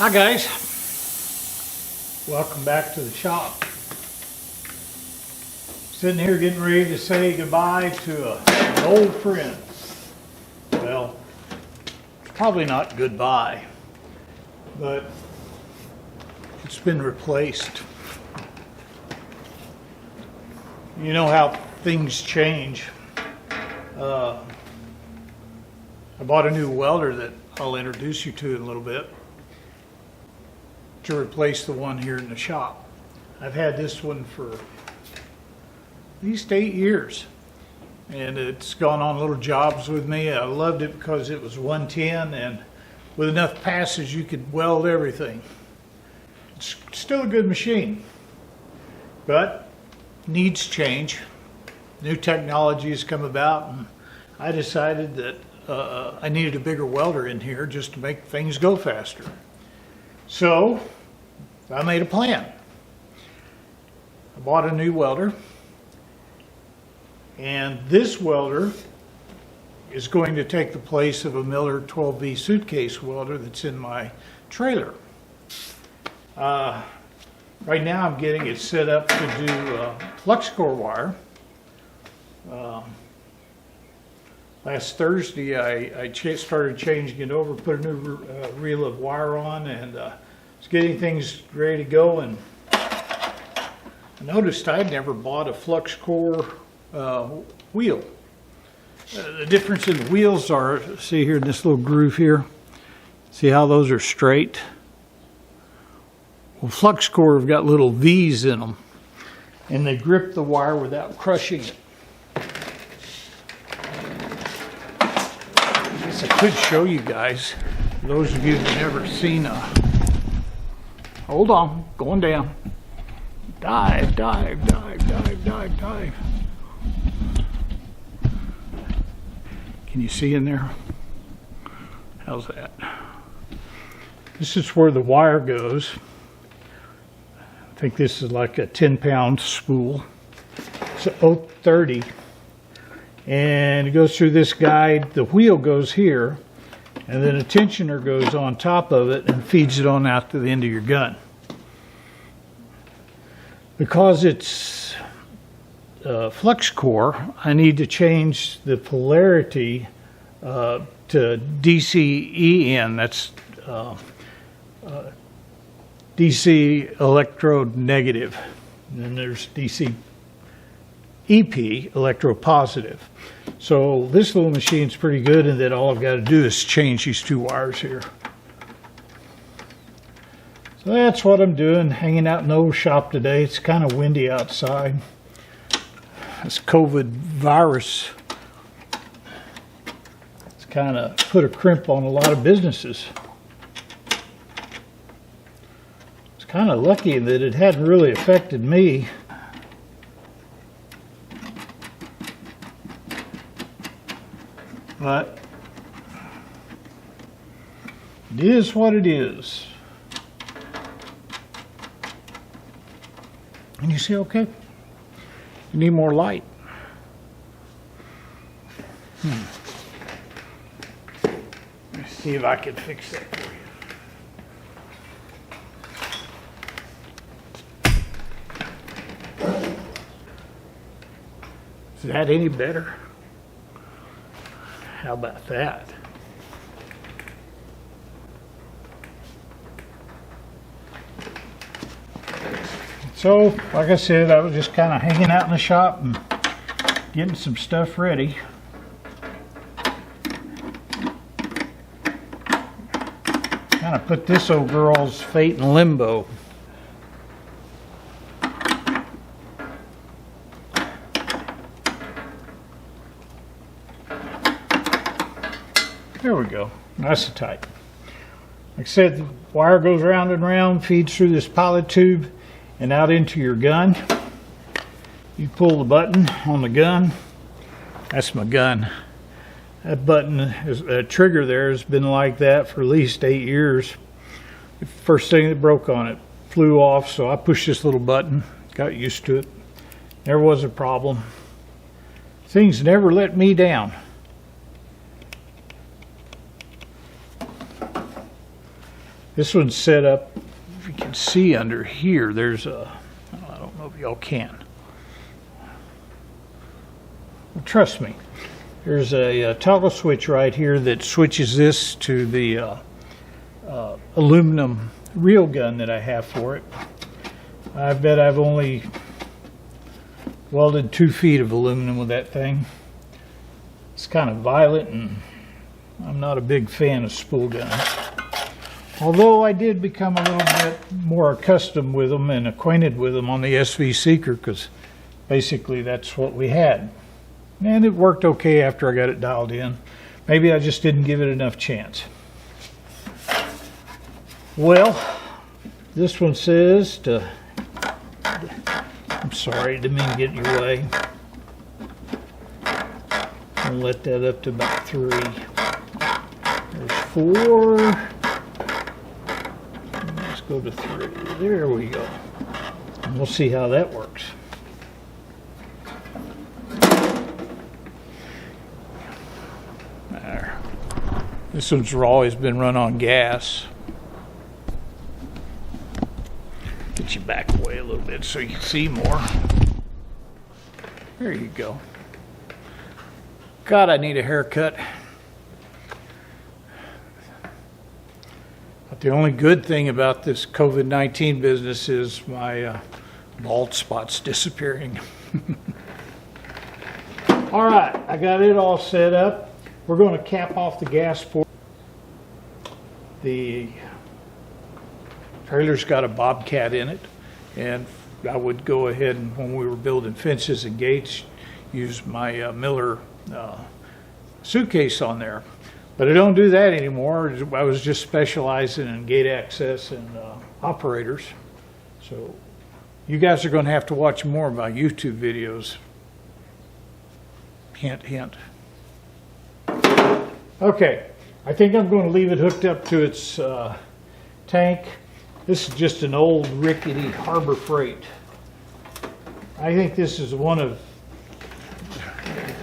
Hi guys, welcome back to the shop. Sitting here getting ready to say goodbye to an old friend. Well, probably not goodbye, but it's been replaced. You know how things change. I bought a new welder that I'll introduce you to in a little bit to replace the one here in the shop. I've had this one for at least 8 years, and it's gone on little jobs with me. I loved it because it was 110, and with enough passes you could weld everything. It's still a good machine, but needs change. New technology has come about, and I decided that I needed a bigger welder in here just to make things go faster. So I made a plan. I bought a new welder, and this welder is going to take the place of a Miller 12V suitcase welder that's in my trailer. Right now I'm getting it set up to do flux core wire. Last Thursday I started changing it over, put a new reel of wire on, and was getting things ready to go, and I noticed I'd never bought a flux core wheel. The difference in the wheels are, see here in this little groove here, see how those are straight? Well, flux core have got little V's in them, and they grip the wire without crushing it. I could show you guys, those of you who've never seen a, hold on, going down, dive, dive, dive, dive, dive, dive. Can you see in there? How's that? This is where the wire goes. I think this is like a 10-pound spool. It's an 030. And it goes through this guide. The wheel goes here, and then a tensioner goes on top of it and feeds it on out to the end of your gun. Because it's flux core, I need to change the polarity to DCEN. That's DC electrode negative. And then there's DC EP, electropositive. So this little machine's pretty good, and then all I've got to do is change these two wires here. So that's what I'm doing, hanging out in the old shop today. It's kind of windy outside. This COVID virus, it's kind of put a crimp on a lot of businesses. It's kind of lucky that it hadn't really affected me. But it is what it is. And you see, okay, you need more light. Let's see if I can fix that for you. Is that any better? How about that? So, like I said, I was just kind of hanging out in the shop and getting some stuff ready. Kind of put this old girl's fate in limbo. There we go. Nice and tight. Like I said, the wire goes round and round, feeds through this pilot tube and out into your gun. You pull the button on the gun. That's my gun. That button, that trigger there has been like that for at least 8 years. The first thing that broke on it flew off, so I pushed this little button, got used to it. Never was a problem. Things never let me down. This one's set up, if you can see under here, there's a, I don't know if y'all can. Well, trust me, there's a toggle switch right here that switches this to the aluminum reel gun that I have for it. I bet I've only welded 2 feet of aluminum with that thing. It's kind of violent, and I'm not a big fan of spool guns. Although I did become a little bit more accustomed with them and acquainted with them on the SV Seeker, because basically that's what we had. And it worked okay after I got it dialed in. Maybe I just didn't give it enough chance. Well, this one says to, I'm sorry, didn't mean to get in your way. I'll let that up to about 3. There's 4. Let's go to 3. There we go. And we'll see how that works. There. This one's always been run on gas. Get you back away a little bit so you can see more. There you go. God, I need a haircut. But the only good thing about this COVID-19 business is my bald spot's disappearing. All right, I got it all set up. We're going to cap off the gas port. The trailer's got a Bobcat in it, and I would go ahead and, when we were building fences and gates, use my Miller suitcase on there. But I don't do that anymore. I was just specializing in gate access and operators. So you guys are going to have to watch more of my YouTube videos. Hint, hint. Okay, I think I'm going to leave it hooked up to its tank. This is just an old rickety Harbor Freight. I think this is one of,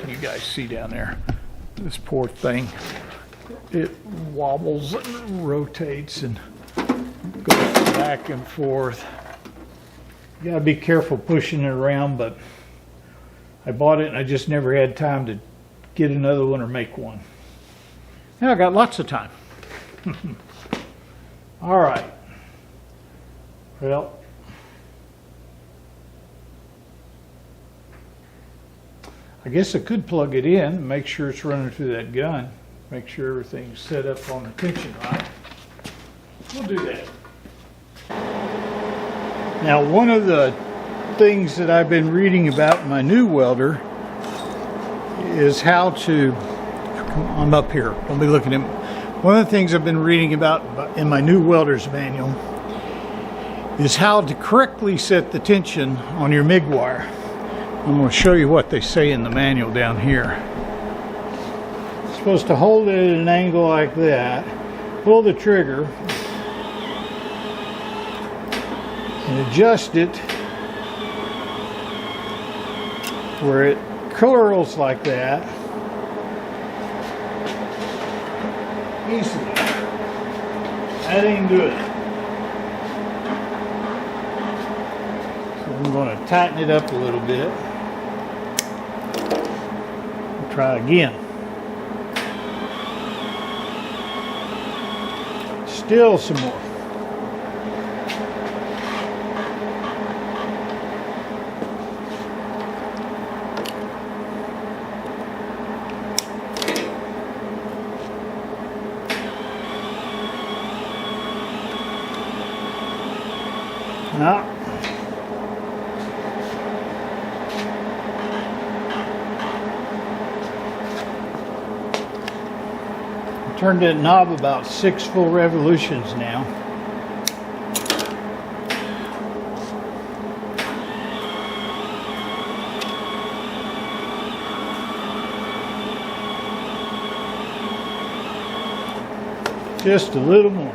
can you guys see down there? This poor thing. It wobbles and rotates and goes back and forth. You gotta be careful pushing it around, but I bought it and I just never had time to get another one or make one. Now I got lots of time. All right. Well, I guess I could plug it in, make sure it's running through that gun, make sure everything's set up on the tension right. We'll do that. Now, one of the things that I've been reading about in my new welder is how to, I'm up here, don't be looking at me. One of the things I've been reading about in my new welder's manual is how to correctly set the tension on your MIG wire. I'm going to show you what they say in the manual down here. You're supposed to hold it at an angle like that, pull the trigger, and adjust it where it curls like that easily. That ain't good. I'm going to tighten it up a little bit. Try again. Still some more. Now, turned that knob about 6 full revolutions now. Just a little more.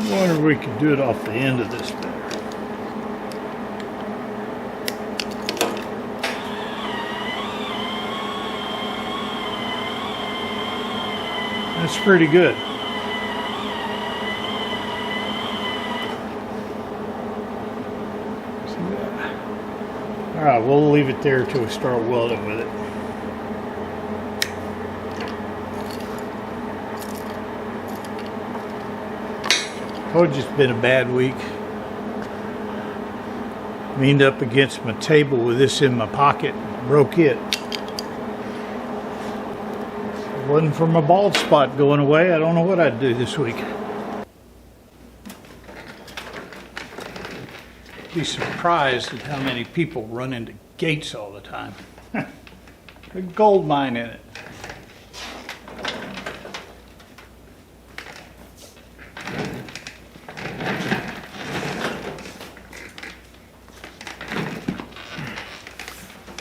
I wonder if we could do it off the end of this better. That's pretty good. See that? All right, we'll leave it there till we start welding with it. Told you it's been a bad week. Leaned up against my table with this in my pocket, broke it. If it wasn't for my bald spot going away, I don't know what I'd do this week. Be surprised at how many people run into gates all the time. A gold mine in it.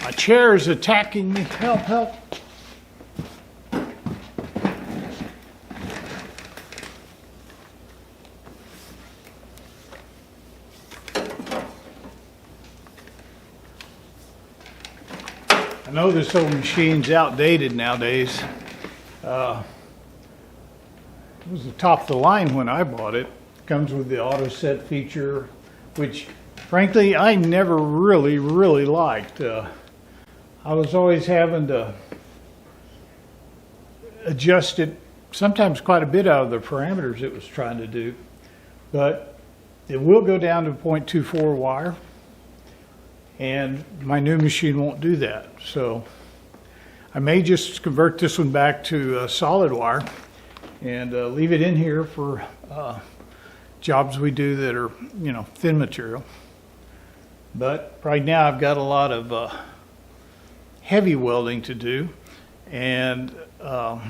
My chair is attacking me. Help, help. I know this old machine's outdated nowadays. It was the top of the line when I bought it. Comes with the auto set feature, which frankly I never really liked. I was always having to adjust it, sometimes quite a bit out of the parameters it was trying to do. But it will go down to 0.24 wire. And my new machine won't do that. So I may just convert this one back to solid wire and leave it in here for jobs we do that are, you know, thin material. But right now I've got a lot of heavy welding to do, and the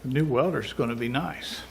new welder is going to be nice.